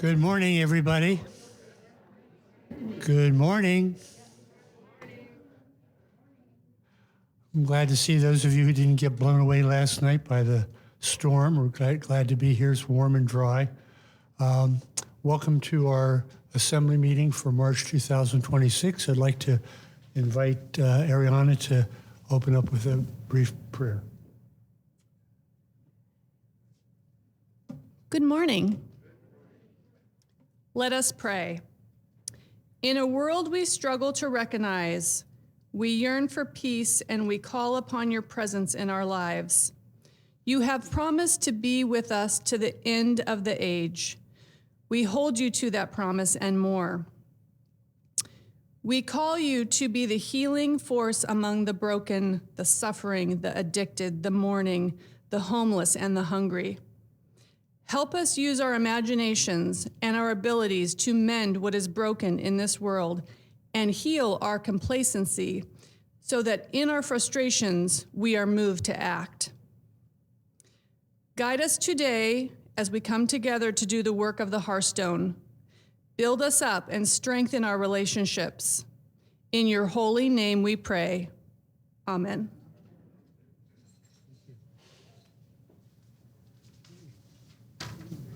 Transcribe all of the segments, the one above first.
Good morning, everybody. Good morning. I'm glad to see those of you who didn't get blown away last night by the storm. We're glad to be here. It's warm and dry. Welcome to our assembly meeting for March 2026. I'd like to invite Ariana to open up with a brief prayer. Good morning. Let us pray. In a world we struggle to recognize, we yearn for peace and we call upon your presence in our lives. You have promised to be with us to the end of the age. We hold you to that promise and more. We call you to be the healing force among the broken, the suffering, the addicted, the mourning, the homeless, and the hungry. Help us use our imaginations and our abilities to mend what is broken in this world and heal our complacency so that in our frustrations, we are moved to act. Guide us today as we come together to do the work of the Hearthstone. Build us up and strengthen our relationships. In your holy name we pray. Amen.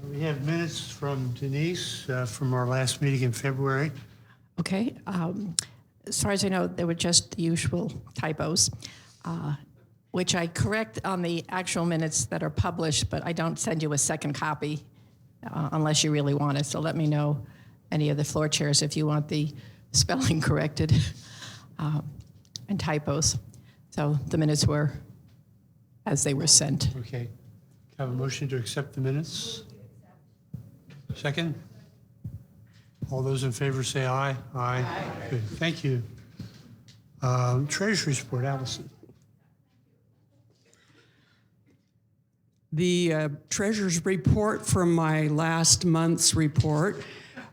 We have minutes from Denise from our last meeting in February. Okay. As far as I know, there were just the usual typos, which I correct on the actual minutes that are published, but I don't send you a second copy unless you really want it. So let me know, any of the floor chairs, if you want the spelling corrected and typos. So the minutes were as they were sent. Okay. Have a motion to accept the minutes? Second? All those in favor say aye. Aye. Good. Thank you. Treasury report, Allison. The treasurer's report from my last month's report,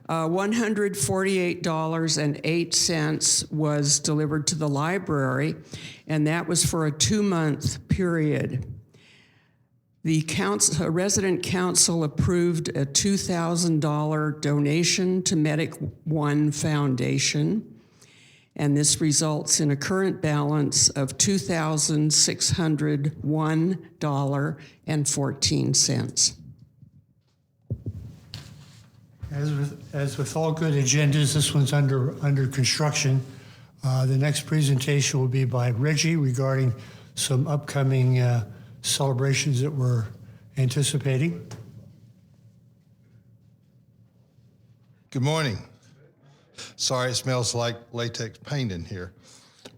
$148.08 was delivered to the library, and that was for a 2-month period. The resident council approved a $2,000 donation to Medic One Foundation, and this results in a current balance of $2,601.14. As with all good agendas, this one's under construction. The next presentation will be by Reggie regarding some upcoming celebrations that we're anticipating. Good morning. Sorry it smells like latex paint in here.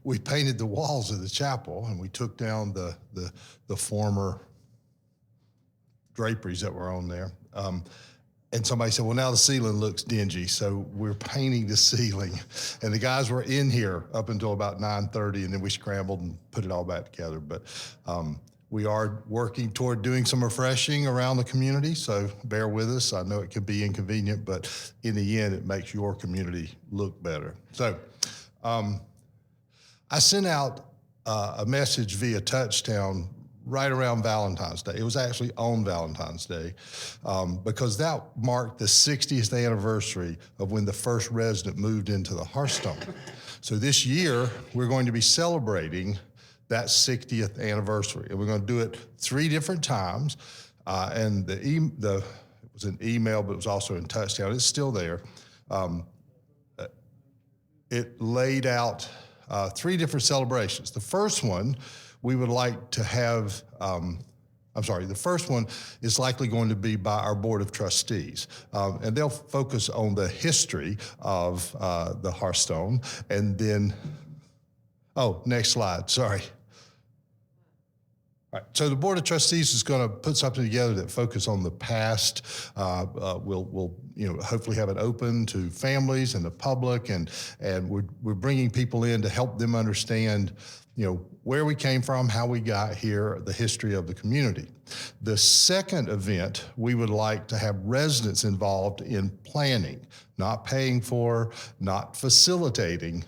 We painted the walls of the chapel and we took down the former draperies that were on there. And somebody said, well, now the ceiling looks dingy, so we're painting the ceiling. And the guys were in here up until about 9:30, and then we scrambled and put it all back together. But we are working toward doing some refreshing around the community, so bear with us. I know it can be inconvenient, but in the end, it makes your community look better. So I sent out a message via Touchtown right around Valentine's Day. It was actually on Valentine's Day because that marked the 60th anniversary of when the first resident moved into the Hearthstone. So this year, we're going to be celebrating that 60th anniversary. And we're going to do it 3 different times. And it was an email, but it was also in Touchtown. It's still there. It laid out 3 different celebrations. The first one, we would like to have, the first one is likely going to be by our Board of Trustees. And they'll focus on the history of the Hearthstone. And then, next slide, sorry. All right, so the Board of Trustees is going to put something together that focuses on the past. We'll hopefully have it open to families and the public, and we're bringing people in to help them understand, where we came from, how we got here, the history of the community. The second event, we would like to have residents involved in planning, not paying for, not facilitating,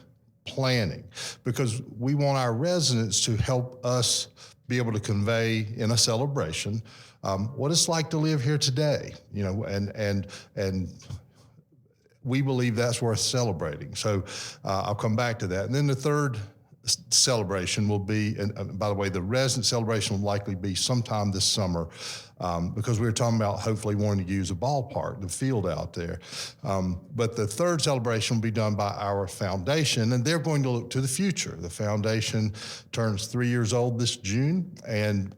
planning, because we want our residents to help us be able to convey in a celebration what it's like to live here today, you know, and we believe that's worth celebrating. So I'll come back to that. And then the third celebration will be, and by the way, the resident celebration will likely be sometime this summer, because we were talking about hopefully wanting to use a ballpark, the field out there. But the third celebration will be done by our foundation, and they're going to look to the future. The foundation turns 3 years old this June, and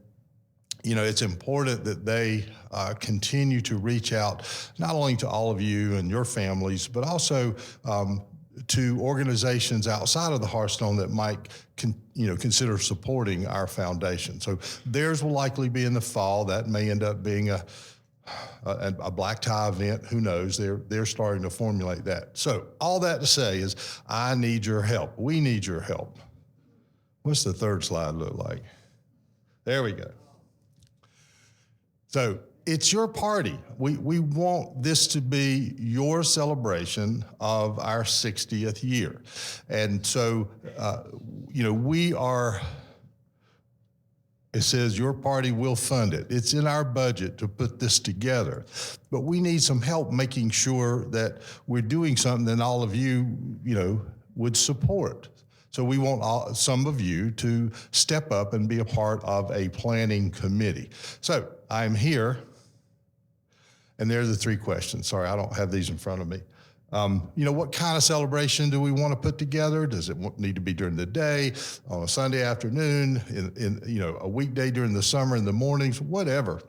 you know, it's important that they continue to reach out not only to all of you and your families, but also to organizations outside of the Hearthstone that might consider supporting our foundation. So theirs will likely be in the fall. That may end up being a black tie event. Who knows? They're starting to formulate that. So all that to say is, I need your help. We need your help. What's the third slide look like? There we go. So it's your party. We want this to be your celebration of our 60th year. And so, we are, it says your party will fund it. It's in our budget to put this together. But we need some help making sure that we're doing something that all of you, would support. So we want some of you to step up and be a part of a planning committee. So I'm here. And there are the three questions. Sorry, I don't have these in front of me. What kind of celebration do we want to put together? Does it need to be during the day, on a Sunday afternoon, in a weekday during the summer in the mornings, whatever?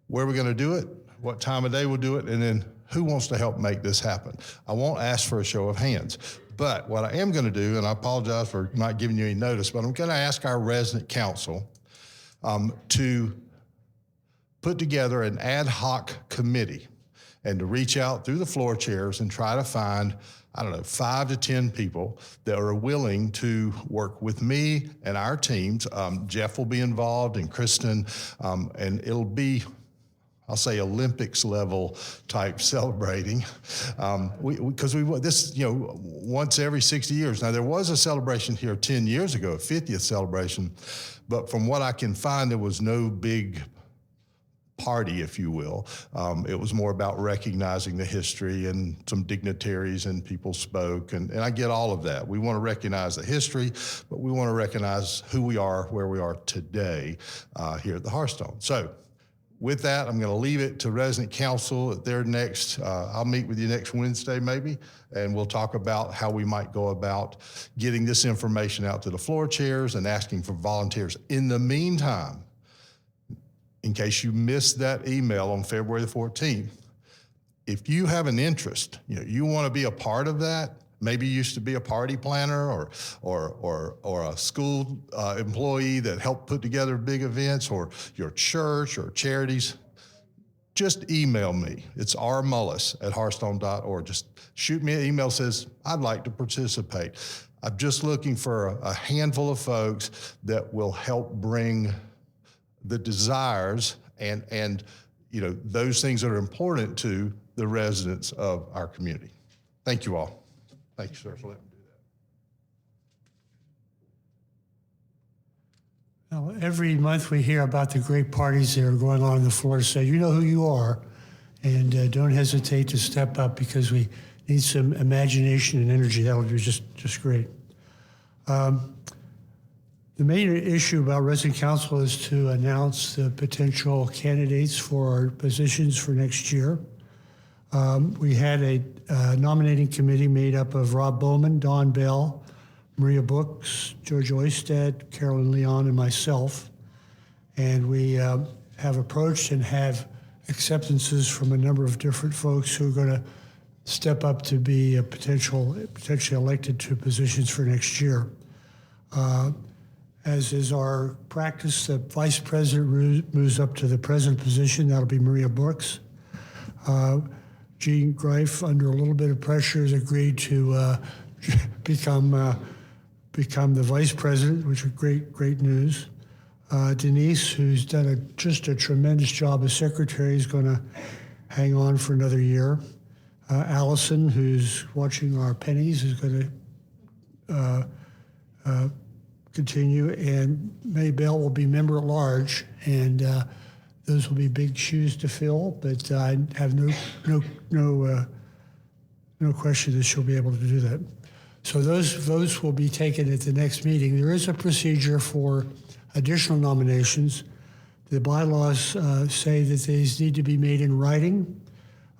Where are we going to do it? What time of day we'll do it? And then who wants to help make this happen? I won't ask for a show of hands. But what I am going to do, and I apologize for not giving you any notice, but I'm going to ask our resident council to put together an ad hoc committee and to reach out through the floor chairs and try to find, 5 to 10 people that are willing to work with me and our teams. Jeff will be involved, and Kristen, and it'll be, I'll say, Olympics level type celebrating. Because this, once every 60 years. Now, there was a celebration here 10 years ago, a 50th celebration, but from what I can find, there was no big party, if you will. It was more about recognizing the history, and some dignitaries and people spoke, and I get all of that. We want to recognize the history, but we want to recognize who we are, where we are today here at the Hearthstone. So with that, I'm going to leave it to resident council at their next, I'll meet with you next Wednesday maybe, and we'll talk about how we might go about getting this information out to the floor chairs and asking for volunteers. In the meantime, in case you missed that email on February the 14th, if you have an interest, you want to be a part of that, maybe you used to be a party planner or a school employee that helped put together big events, or your church or charities, just email me. It's rmullis@hearthstone.org. Just shoot me an email that says, I'd like to participate. I'm just looking for a handful of folks that will help bring the desires and those things that are important to the residents of our community. Thank you all. Thank you, sir, for letting me do that. Now, every month we hear about the great parties that are going on the floor. So you know who you are, and don't hesitate to step up, because we need some imagination and energy. That would be just great. The main issue about resident council is to announce the potential candidates for our positions for next year. We had a nominating committee made up of Rob Bowman, Don Bell, Maria Brooks, George Oisted, Carolyn Leon, and myself. And we have approached and have acceptances from a number of different folks who are going to step up to be potentially elected to positions for next year. As is our practice, the vice president moves up to the president position. That'll be Maria Brooks. Jean Greif, under a little bit of pressure, has agreed to become the vice president, which is great news. Denise, who's done just a tremendous job as secretary, is going to hang on for another year. Allison, who's watching our pennies, is going to continue, and May Bell will be member at large, and Those will be big shoes to fill, but I have no question that she'll be able to do that. So those votes will be taken at the next meeting. There is a procedure for additional nominations. The bylaws say that these need to be made in writing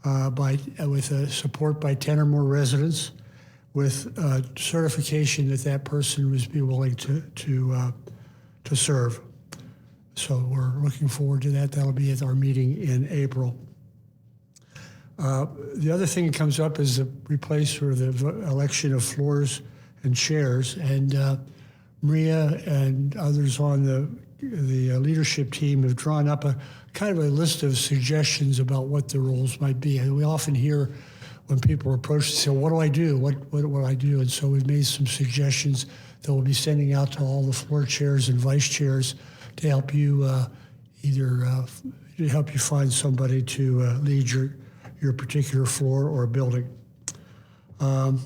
with support by 10 or more residents, with certification that that person would be willing to serve. So we're looking forward to that. That'll be at our meeting in April. The other thing that comes up is the election of floors and chairs. And Maria and others on the leadership team have drawn up a kind of a list of suggestions about what the roles might be. And we often hear when people approach and say, what do I do? What do I do? And so we've made some suggestions that we'll be sending out to all the floor chairs and vice chairs to help you to help you find somebody to lead your particular floor or building. The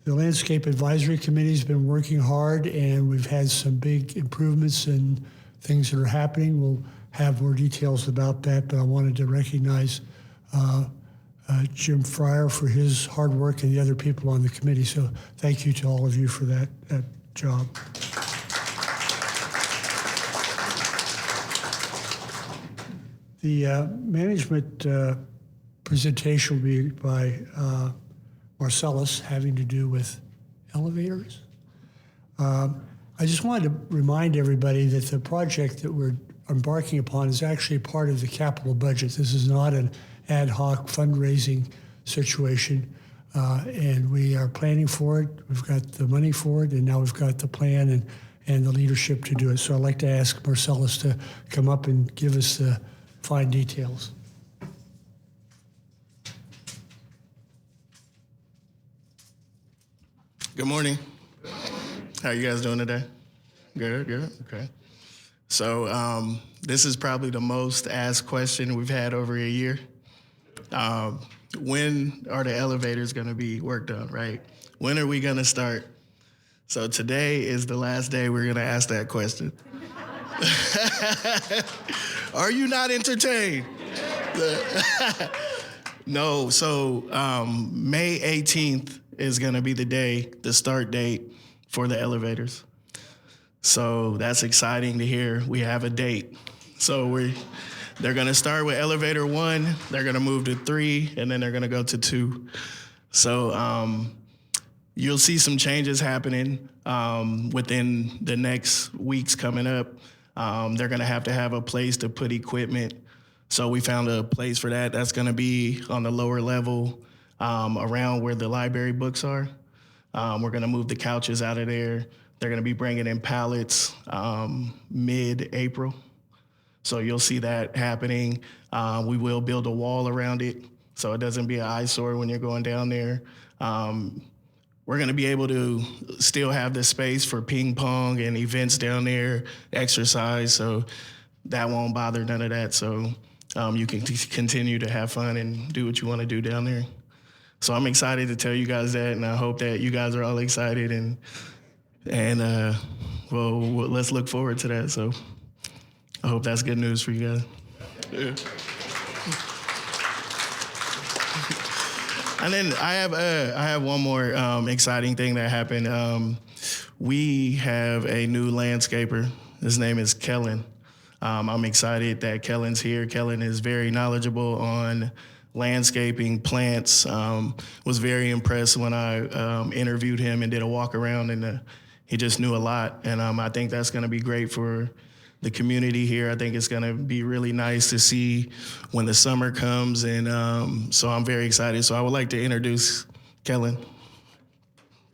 Landscape Advisory Committee has been working hard, and we've had some big improvements and things that are happening. We'll have more details about that, but I wanted to recognize Jim Fryer for his hard work and the other people on the committee. So thank you to all of you for that job. The management presentation will be by Marcellus, having to do with elevators. I just wanted to remind everybody that the project that we're embarking upon is actually part of the capital budget. This is not an ad hoc fundraising situation, and we are planning for it. We've got the money for it, and now we've got the plan and the leadership to do it. So I'd like to ask Marcellus to come up and give us the fine details. Good morning. How are you guys doing today? Good, okay. So this is probably the most asked question we've had over a year. When are the elevators gonna be worked on, right? When are we gonna start? So today is the last day we're gonna ask that question. Are you not entertained? No, so May 18th is gonna be the start date for the elevators. So that's exciting to hear. We have a date. So they're gonna start with elevator 1, they're gonna move to 3, and then they're gonna go to 2. So you'll see some changes happening within the next weeks coming up. They're gonna have to have a place to put equipment. So we found a place for that. That's gonna be on the lower level around where the library books are. We're gonna move the couches out of there. They're gonna be bringing in pallets mid-April. So you'll see that happening. We will build a wall around it so it doesn't be an eyesore when you're going down there. We're gonna be able to still have the space for ping pong and events down there, exercise, so that won't bother none of that. So you can continue to have fun and do what you wanna do down there. So I'm excited to tell you guys that, and I hope that you guys are all excited, and well, let's look forward to that. So I hope that's good news for you guys. Yeah. And then I have one more exciting thing that happened. We have a new landscaper. His name is Kellen. I'm excited that Kellen's here. Kellen is very knowledgeable on landscaping, plants. Was very impressed when I interviewed him and did a walk around, and he just knew a lot. And I think that's gonna be great for the community here. I think it's gonna be really nice to see when the summer comes, and so I'm very excited. So I would like to introduce Kellen.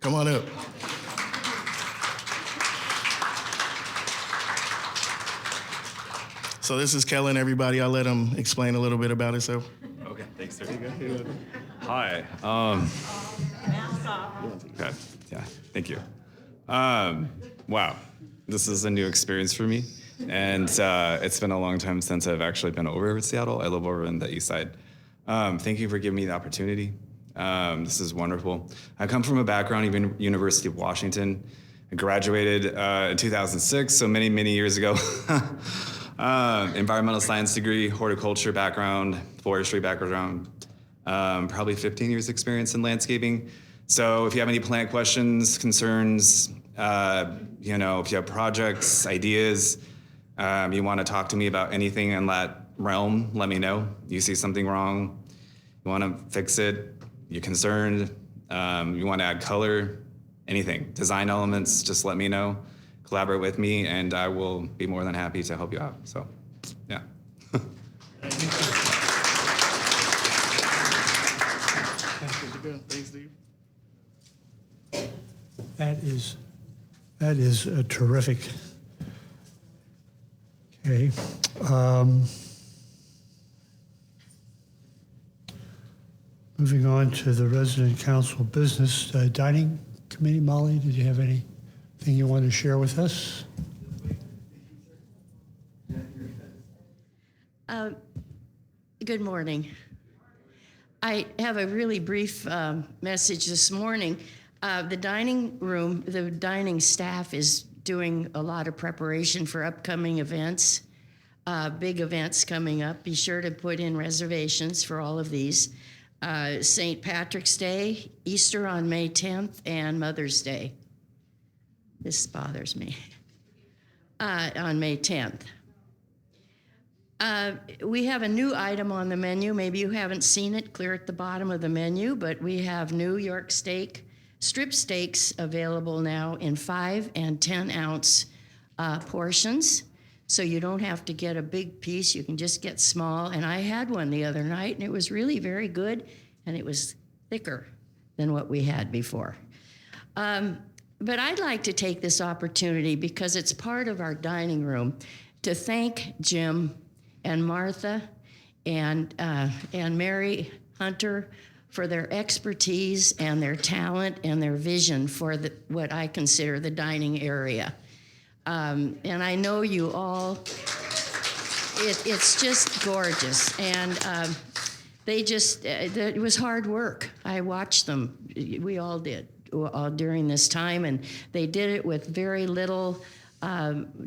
Come on up. So this is Kellen, everybody. I'll let him explain a little bit about himself. Okay, thanks, sir. Hi. Okay, yeah, thank you. Wow, this is a new experience for me, and it's been a long time since I've actually been over at Seattle. I live over in the east side. Thank you for giving me the opportunity. This is wonderful. I come from a background, even University of Washington. I graduated in 2006, so many, many years ago. Environmental science degree, horticulture background, forestry background, probably 15 years experience in landscaping. So if you have any plant questions, concerns, if you have projects, ideas, you want to talk to me about anything in that realm, let me know. You see something wrong, you want to fix it, you're concerned, you want to add color, anything, design elements, just let me know. Collaborate with me, and I will be more than happy to help you out. So, yeah. Thanks, Steve. That is a terrific. Okay. Moving on to the resident council business dining committee. Molly, did you have anything you want to share with us? Good morning. I have a really brief message this morning. The dining staff is doing a lot of preparation for upcoming events, big events coming up. Be sure to put in reservations for all of these. St. Patrick's Day, Easter on May 10th, and Mother's Day. This bothers me. On May 10th. We have a new item on the menu. Maybe you haven't seen it clear at the bottom of the menu, but we have New York strip steaks available now in 5 and 10 ounce portions. So you don't have to get a big piece, you can just get small. And I had one the other night, and it was really very good, and it was thicker than what we had before. But I'd like to take this opportunity, because it's part of our dining room, to thank Jim and Martha and Mary Hunter for their expertise and their talent and their vision for what I consider the dining area. And I know you all, it's just gorgeous. And it was hard work. I watched them, we all did, during this time, and they did it with very little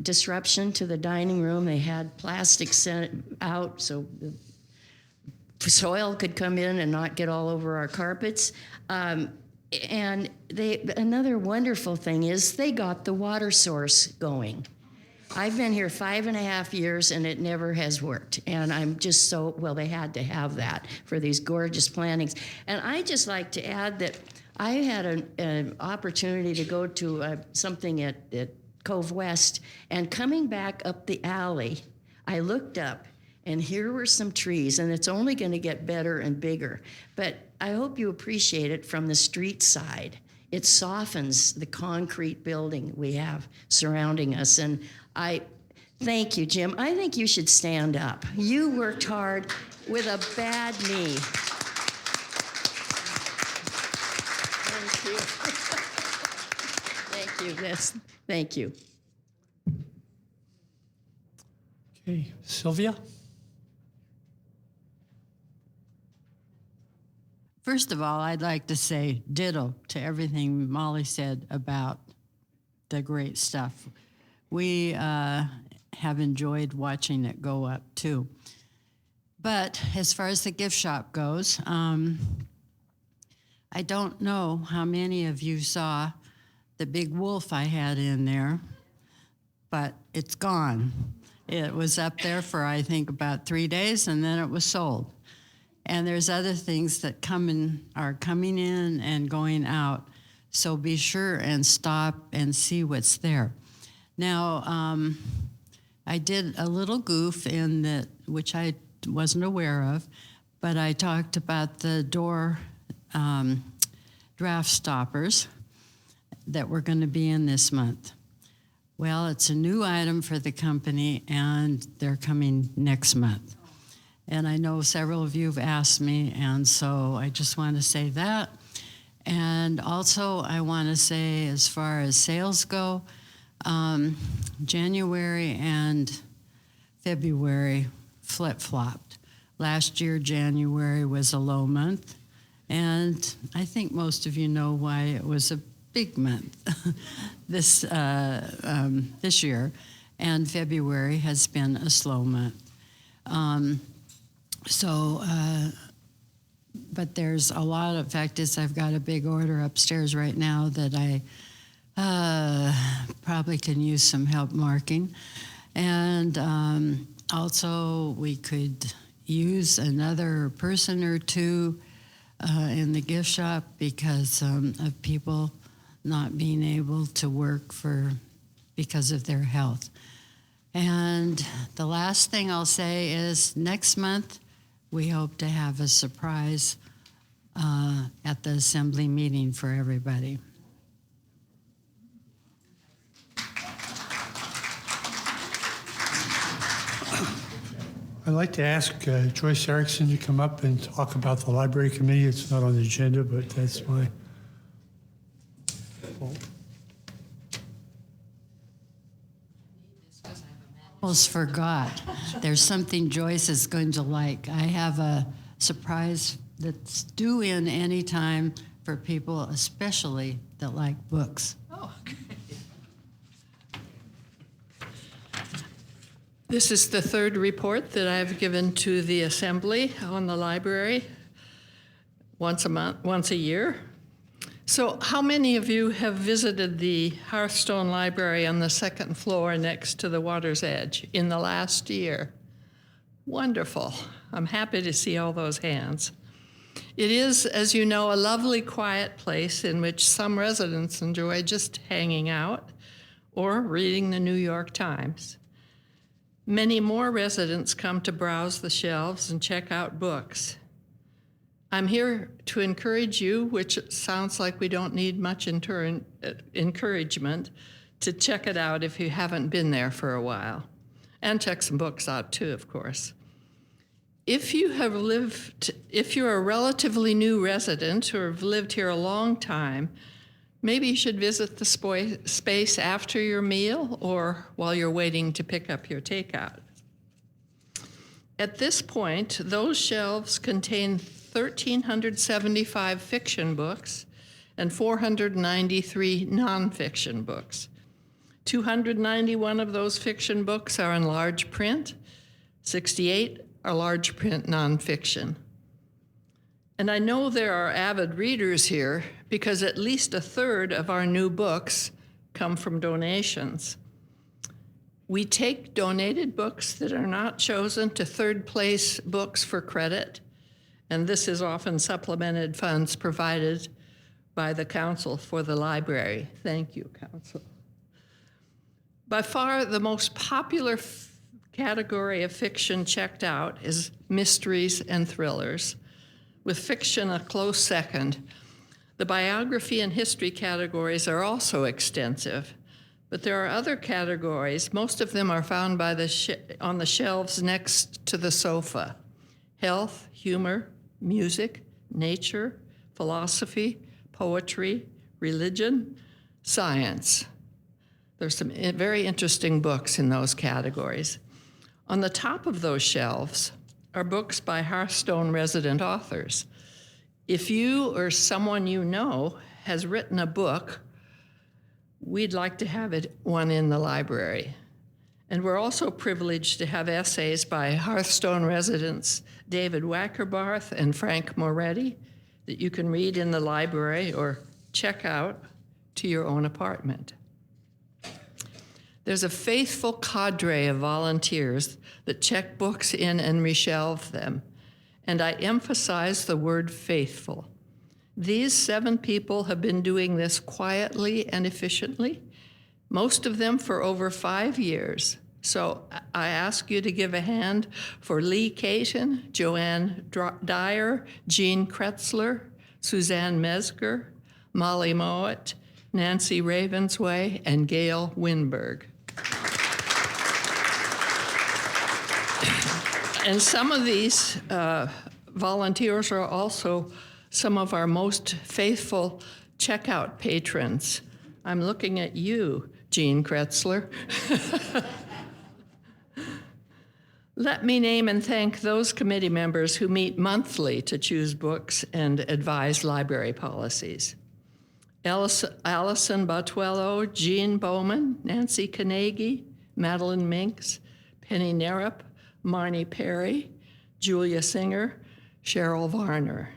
disruption to the dining room. They had plastic sent out so the soil could come in and not get all over our carpets. And another wonderful thing is they got the water source going. I've been here 5.5 years and it never has worked. And I'm just they had to have that for these gorgeous plantings. And I just like to add that I had an opportunity to go to something at Cove West, and coming back up the alley, I looked up and here were some trees, and it's only going to get better and bigger. But I hope you appreciate it from the street side. It softens the concrete building we have surrounding us. And I thank you, Jim. I think you should stand up. You worked hard with a bad knee. Thank you. Thank you. Thank you. Okay, Sylvia? First of all, I'd like to say ditto to everything Molly said about the great stuff. We have enjoyed watching it go up too. But as far as the gift shop goes, I don't know how many of you saw the big wolf I had in there, but it's gone. It was up there for, I think, about 3 days, and then it was sold. And there's other things that are coming in and going out. So be sure and stop and see what's there. Now, I did a little goof in that, which I wasn't aware of, but I talked about the door draft stoppers that were going to be in this month. Well, it's a new item for the company, and they're coming next month. And I know several of you have asked me, and so I just want to say that. And also, I want to say, as far as sales go, January and February flip-flopped. Last year, January was a low month, and I think most of you know why it was a big month this year. and February has been a slow month. But there's a lot of factors. I've got a big order upstairs right now that I probably can use some help marking. And also we could use another person or two in the gift shop because of people not being able to work because of their health. And the last thing I'll say is next month, we hope to have a surprise at the assembly meeting for everybody. I'd like to ask Joyce Erickson to come up and talk about the library committee. It's not on the agenda, but that's my fault. Almost forgot. There's something Joyce is going to like. I have a surprise that's due in any time for people, especially that like books. Oh, okay. This is the third report that I've given to the Assembly on the library once a year. So how many of you have visited the Hearthstone Library on the second floor next to the water's edge in the last year? Wonderful. I'm happy to see all those hands. It is, as you know, a lovely quiet place in which some residents enjoy just hanging out or reading the New York Times. Many more residents come to browse the shelves and check out books. I'm here to encourage you, which sounds like we don't need much encouragement, to check it out if you haven't been there for a while. And check some books out too, of course. If you're a relatively new resident or have lived here a long time, maybe you should visit the space after your meal or while you're waiting to pick up your takeout. At this point, those shelves contain 1,375 fiction books and 493 nonfiction books. 291 of those fiction books are in large print, 68 are large print nonfiction. And I know there are avid readers here because at least a third of our new books come from donations. We take donated books that are not chosen to third place books for credit, and this is often supplemented funds provided by the Council for the Library. Thank you, Council. By far, the most popular category of fiction checked out is mysteries and thrillers, with fiction a close second. The biography and history categories are also extensive, but there are other categories. Most of them are found on the shelves next to the sofa: health, humor, music, nature, philosophy, poetry, religion, science. There's some very interesting books in those categories. On the top of those shelves are books by Hearthstone resident authors. If you or someone you know has written a book, we'd like to have one in the library. And we're also privileged to have essays by Hearthstone residents David Wackerbarth and Frank Moretti that you can read in the library or check out to your own apartment. There's a faithful cadre of volunteers that check books in and reshelve them, and I emphasize the word faithful. These 7 people have been doing this quietly and efficiently, most of them for over 5 years. So I ask you to give a hand for Lee Caton, Joanne Dyer, Jean Kretzler, Suzanne Mesger, Molly Mowat, Nancy Ravensway, and Gail Winberg. And some of these volunteers are also some of our most faithful checkout patrons. I'm looking at you, Jean Kretzler. Let me name and thank those committee members who meet monthly to choose books and advise library policies. Allison Botuello, Jean Bowman, Nancy Carnegie, Madeline Minks, Penny Nerup, Marnie Perry, Julia Singer, Cheryl Varner.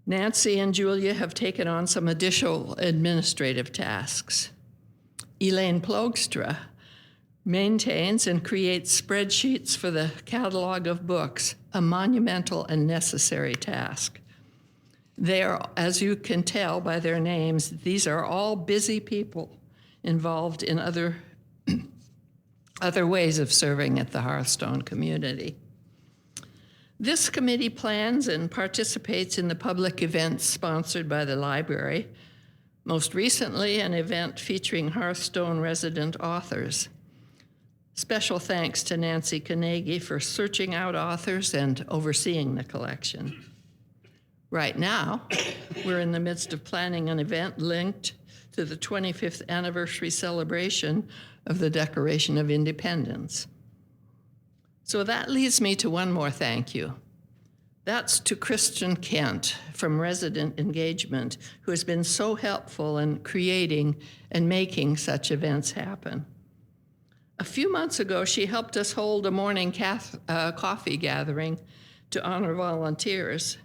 Nancy and Julia have taken on some additional administrative tasks. Elaine Plogstra maintains and creates spreadsheets for the catalog of books, a monumental and necessary task. They are, as you can tell by their names, these are all busy people involved in other ways of serving at the Hearthstone community. This committee plans and participates in the public events sponsored by the library, most recently an event featuring Hearthstone resident authors. Special thanks to Nancy Carnegie for searching out authors and overseeing the collection. Right now, we're in the midst of planning an event linked to the 25th anniversary celebration of the Declaration of Independence. So that leads me to one more thank you. That's to Christian Kent from Resident Engagement, who has been so helpful in creating and making such events happen. A few months ago, she helped us hold a morning coffee gathering to honor volunteers.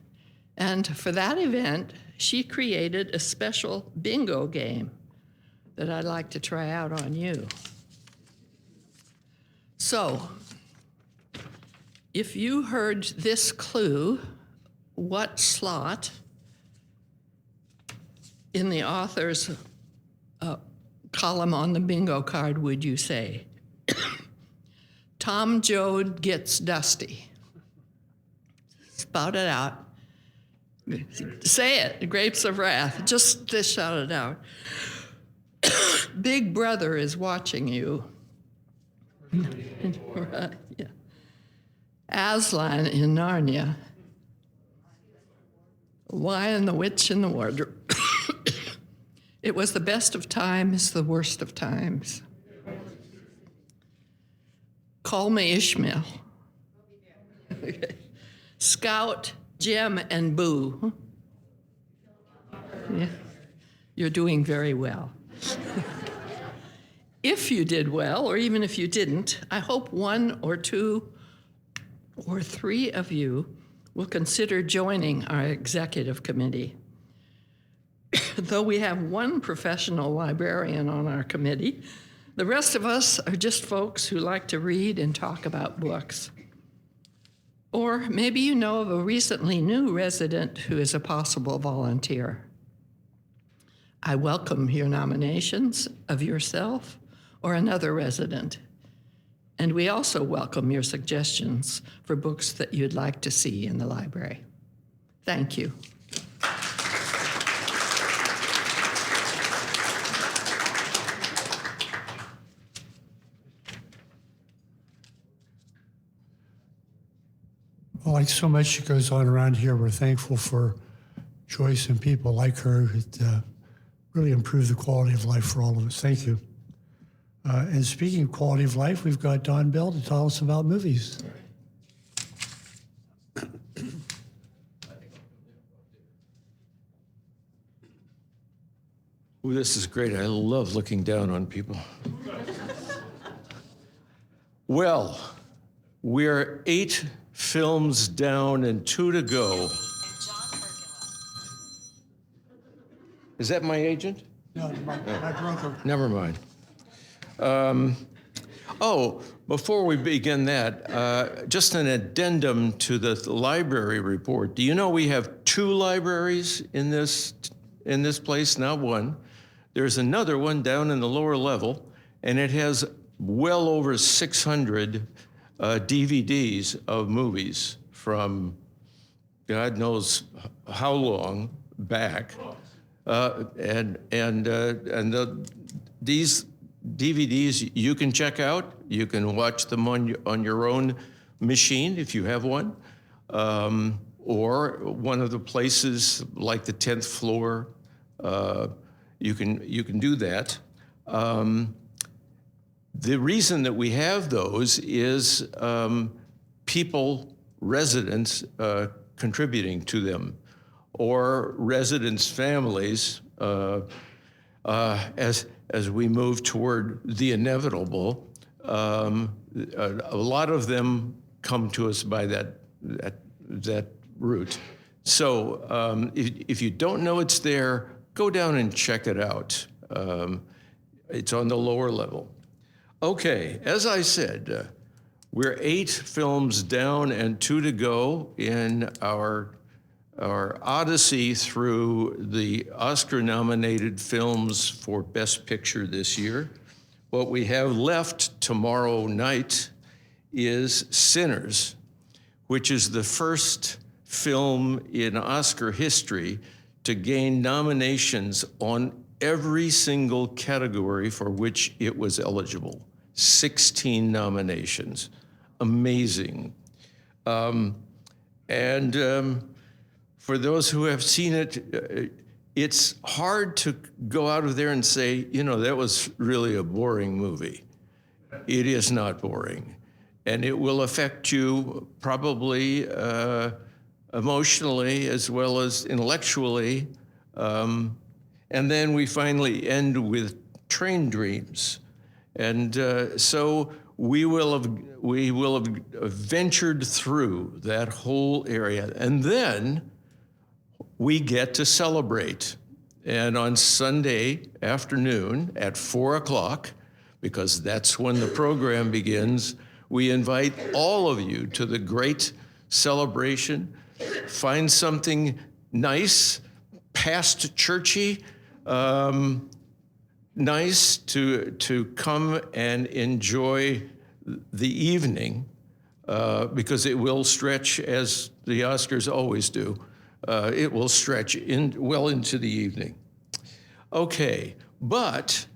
And for that event, she created a special bingo game that I'd like to try out on you. So, if you heard this clue, what slot in the author's column on the bingo card would you say? Tom Joad gets dusty. Spout it out. Say it, Grapes of Wrath. Just shout it out. Big Brother is watching you. Right, yeah. Aslan in Narnia. Lion, the Witch, and the Wardrobe. It was the best of times, the worst of times. Call me Ishmael. Okay. Scout, Jem, and Boo. Yeah. You're doing very well. If you did well, or even if you didn't, I hope one or two or three of you will consider joining our executive committee. Though we have one professional librarian on our committee, the rest of us are just folks who like to read and talk about books. Or maybe you know of a recently new resident who is a possible volunteer. I welcome your nominations of yourself or another resident. And we also welcome your suggestions for books that you'd like to see in the library. Thank you. Well, like so much that goes on around here, we're thankful for Joyce and people like her that really improve the quality of life for all of us. Thank you. And speaking of quality of life, we've got Don Bell to tell us about movies. Ooh, this is great. I love looking down on people. Well, we're 8 films down and 2 to go. Is that my agent? No, my broker. Never mind. Before we begin that, just an addendum to the library report. Do you know we have 2 libraries in this place, not one? There's another one down in the lower level, and it has well over 600 DVDs of movies from God knows how long back. These DVDs you can check out. You can watch them on your own machine if you have one, or one of the places like the 10th floor. You can do that. The reason that we have those is people, residents, contributing to them, or residents' families, as we move toward the inevitable, A lot of them come to us by that route. So if you don't know it's there, go down and check it out. It's on the lower level. Okay, as I said, we're 8 films down and 2 to go in our odyssey through the Oscar-nominated films for Best Picture this year. What we have left tomorrow night is Sinners, which is the first film in Oscar history to gain nominations on every single category for which it was eligible. 16 nominations. Amazing. For those who have seen it, it's hard to go out of there and say, you know, that was really a boring movie. It is not boring. And it will affect you probably emotionally as well as intellectually. And then we finally end with Train Dreams. And so we will have ventured through that whole area. And then we get to celebrate. And on Sunday afternoon at 4 o'clock, because that's when the program begins, we invite all of you to the great celebration. Find something nice, past churchy, nice to come and enjoy the evening, because it will stretch, as the Oscars always do. It will stretch well into the evening. Okay, but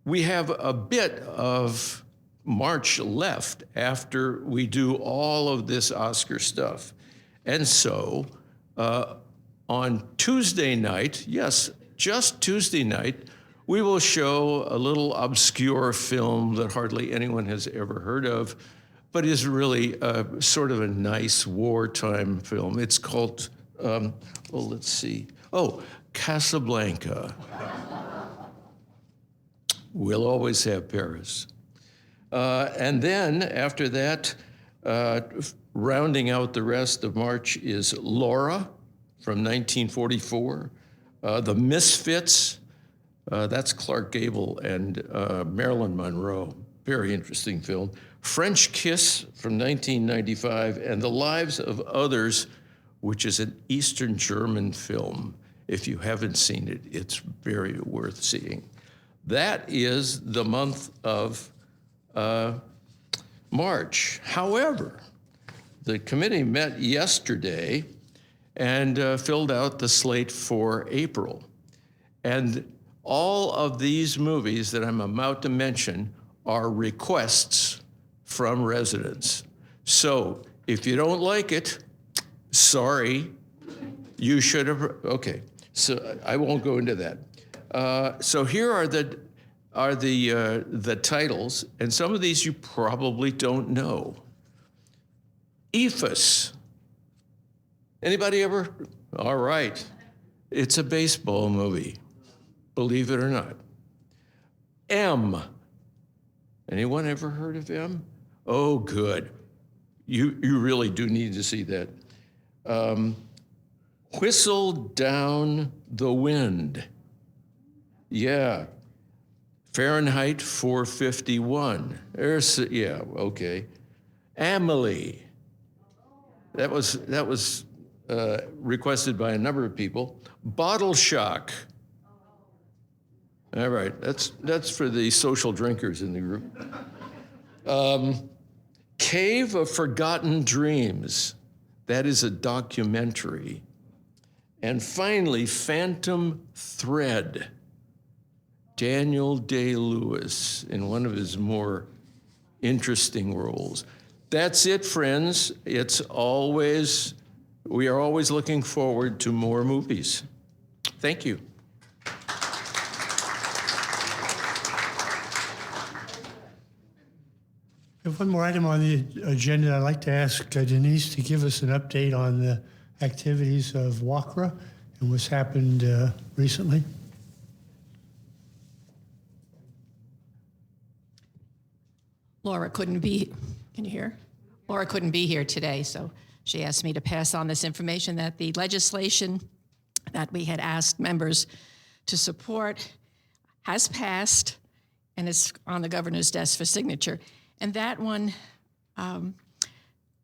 we have a bit of March left after we do all of this Oscar stuff. And so on Tuesday night, yes, just Tuesday night, we will show a little obscure film that hardly anyone has ever heard of, but is really sort of a nice wartime film. It's called, let's see. Oh, Casablanca. We'll always have Paris. And then after that, rounding out the rest of March is Laura from 1944, The Misfits, that's Clark Gable and Marilyn Monroe, very interesting film. French Kiss from 1995, and The Lives of Others, which is an Eastern German film. If you haven't seen it, it's very worth seeing. That is the month of March. However, the committee met yesterday and filled out the slate for April. And all of these movies that I'm about to mention are requests from residents. So if you don't like it, sorry, you should have, okay. So I won't go into that. So here are the titles, and some of these you probably don't know. EFUS. Anybody ever? All right. It's a baseball movie, believe it or not. M. Anyone ever heard of M? Oh, good. You really do need to see that. Whistle Down the Wind. Yeah. Fahrenheit 451. Yeah, okay. Amelie. That was requested by a number of people. Bottle Shock. All right, that's for the social drinkers in the group. Cave of Forgotten Dreams. That is a documentary. And finally, Phantom Thread. Daniel Day-Lewis in one of his more interesting roles. That's it, friends. We are always looking forward to more movies. Thank you. We have one more item on the agenda. I'd like to ask Denise to give us an update on the activities of WACRA and what's happened recently. Laura couldn't be, can you hear? Laura couldn't be here today, so she asked me to pass on this information that the legislation that we had asked members to support has passed and is on the governor's desk for signature. And that one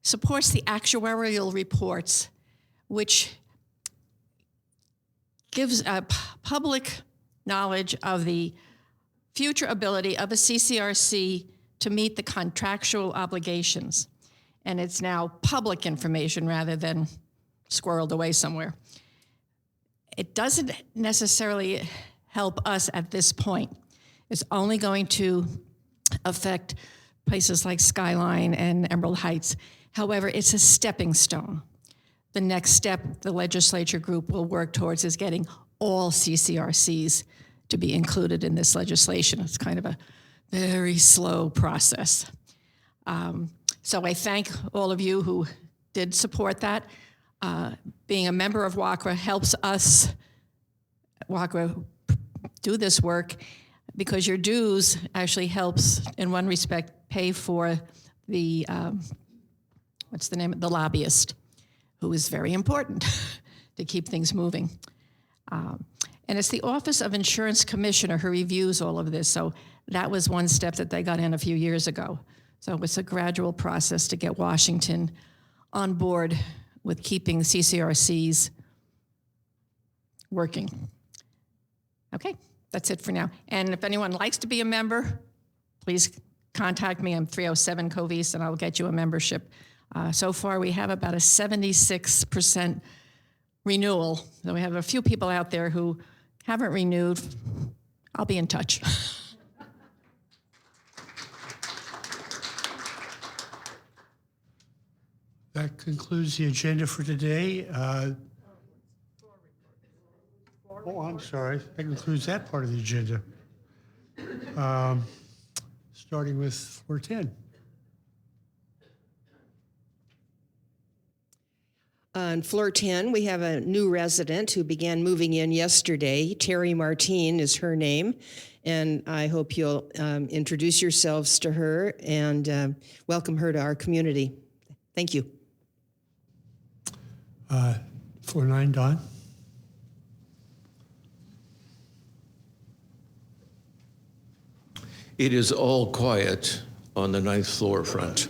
supports the actuarial reports, which gives public knowledge of the future ability of a CCRC to meet the contractual obligations. And it's now public information rather than squirreled away somewhere. It doesn't necessarily help us at this point. It's only going to affect places like Skyline and Emerald Heights. However, it's a stepping stone. The next step the legislature group will work towards is getting all CCRCs to be included in this legislation. It's kind of a very slow process. So I thank all of you who did support that. Being a member of WACRA helps us, WACRA, do this work because your dues actually helps, in one respect, pay for the, what's the name? The lobbyist, who is very important to keep things moving. And it's the Office of Insurance Commissioner who reviews all of this. So that was one step that they got in a few years ago. So it's a gradual process to get Washington on board with keeping CCRCs working. Okay, that's it for now. And if anyone likes to be a member, please contact me. I'm 307 Covese, and I'll get you a membership. So far, we have about a 76% renewal. So we have a few people out there who haven't renewed. I'll be in touch. That concludes the agenda for today. I'm sorry. That concludes that part of the agenda. Starting with floor 10. On floor 10, we have a new resident who began moving in yesterday. Terry Martine is her name, and I hope you'll introduce yourselves to her and welcome her to our community. Thank you. Floor 9, Don. It is all quiet on the 9th floor front.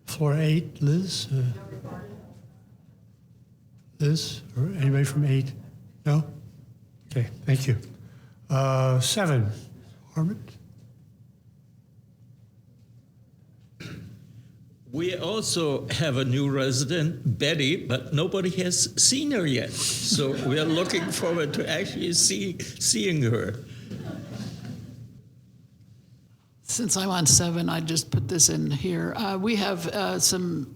Floor 8, Liz. Liz, or anybody from 8? No? Okay, thank you. 7, Armand. We also have a new resident, Betty, but nobody has seen her yet. So we are looking forward to actually seeing her. Since I'm on 7, I just put this in here. We have some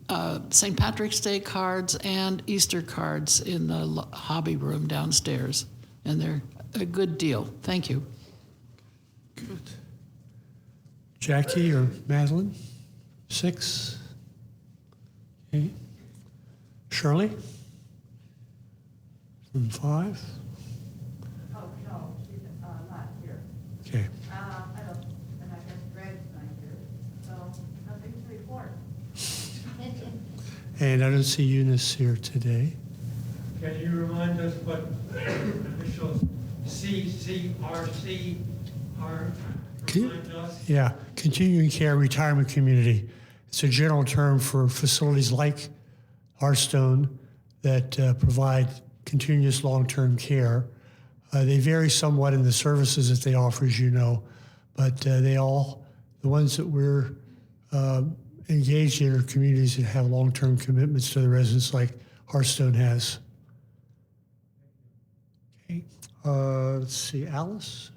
St. Patrick's Day cards and Easter cards in the hobby room downstairs, and they're a good deal. Thank you. Good. Jackie or Madeline? 6. Okay. Shirley? From 5? Oh, no, she's not here. Okay. I don't, and I guess Greg's not here, so nothing to report. And I don't see Eunice here today. Can you remind us what initials CCRC are? Remind us? Yeah, Continuing Care Retirement Community. It's a general term for facilities like Hearthstone that provide continuous long-term care. They vary somewhat in the services that they offer, as you know, but the ones that we're engaged in are communities that have long-term commitments to the residents like Hearthstone has. Okay, let's see, Alice?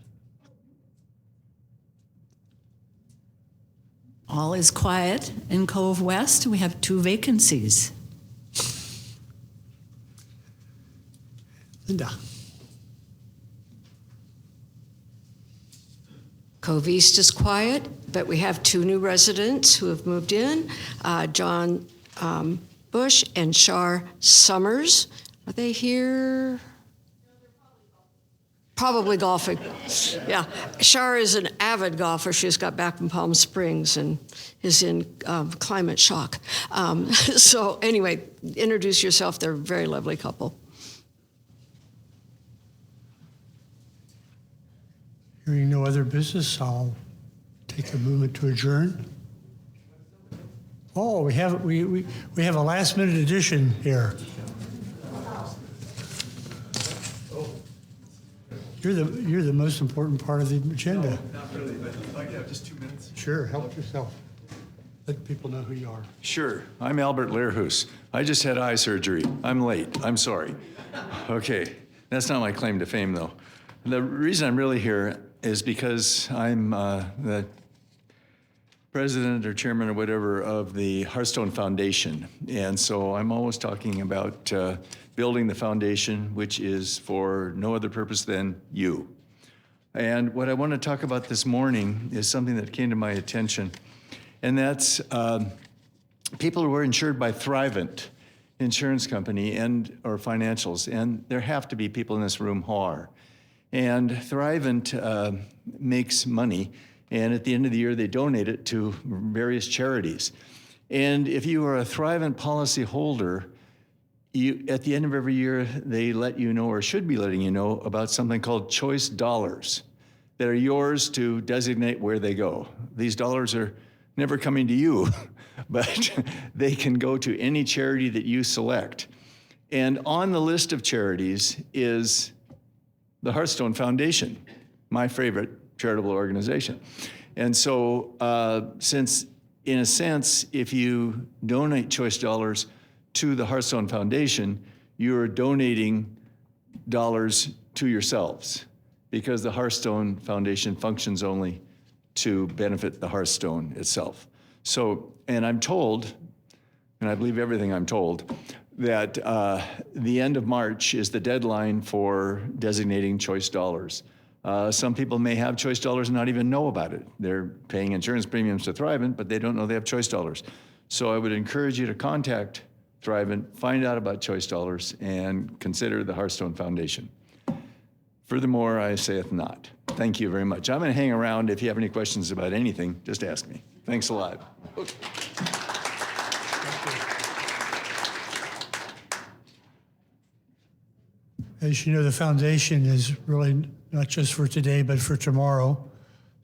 All is quiet in Cove West. We have 2 vacancies. Linda? Cove East is quiet, but we have 2 new residents who have moved in, John Bush and Shar Summers. Are they here? Probably golfing. Yeah. Shar is an avid golfer. She just got back from Palm Springs and is in climate shock. So anyway, introduce yourself. They're a very lovely couple. Hearing no other business, I'll take a moment to adjourn. Oh, we have a last minute addition here. You're the most important part of the agenda. No, not really, but I'd like to have just 2 minutes. Sure, help yourself. Let people know who you are. Sure. I'm Albert Learhus. I just had eye surgery. I'm late. I'm sorry. Okay. That's not my claim to fame, though. The reason I'm really here is because I'm the president or chairman or whatever of the Hearthstone Foundation. And so I'm always talking about building the foundation, which is for no other purpose than you. And what I want to talk about this morning is something that came to my attention, and that's people who are insured by Thrivent Insurance Company or financials, and there have to be people in this room who are. And Thrivent makes money, and at the end of the year, they donate it to various charities. And if you are a Thrivent policy holder, at the end of every year, they let you know, or should be letting you know, about something called choice dollars that are yours to designate where they go. These dollars are never coming to you, but they can go to any charity that you select. And on the list of charities is the Hearthstone Foundation, my favorite charitable organization. And so since, in a sense, if you donate choice dollars to the Hearthstone Foundation, you're donating dollars to yourselves, because the Hearthstone Foundation functions only to benefit the Hearthstone itself. So, and I'm told, and I believe everything I'm told, that the end of March is the deadline for designating choice dollars. Some people may have choice dollars and not even know about it. They're paying insurance premiums to Thrivent, but they don't know they have choice dollars. So I would encourage you to contact Thrivent, find out about choice dollars, and consider the Hearthstone Foundation. Furthermore, I saith not. Thank you very much. I'm going to hang around. If you have any questions about anything, just ask me. Thanks a lot. As you know, the foundation is really not just for today, but for tomorrow,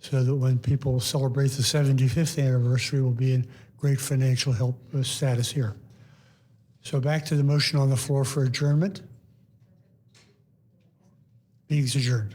so that when people celebrate the 75th anniversary, we'll be in great financial help status here. So back to the motion on the floor for adjournment. Meeting's adjourned.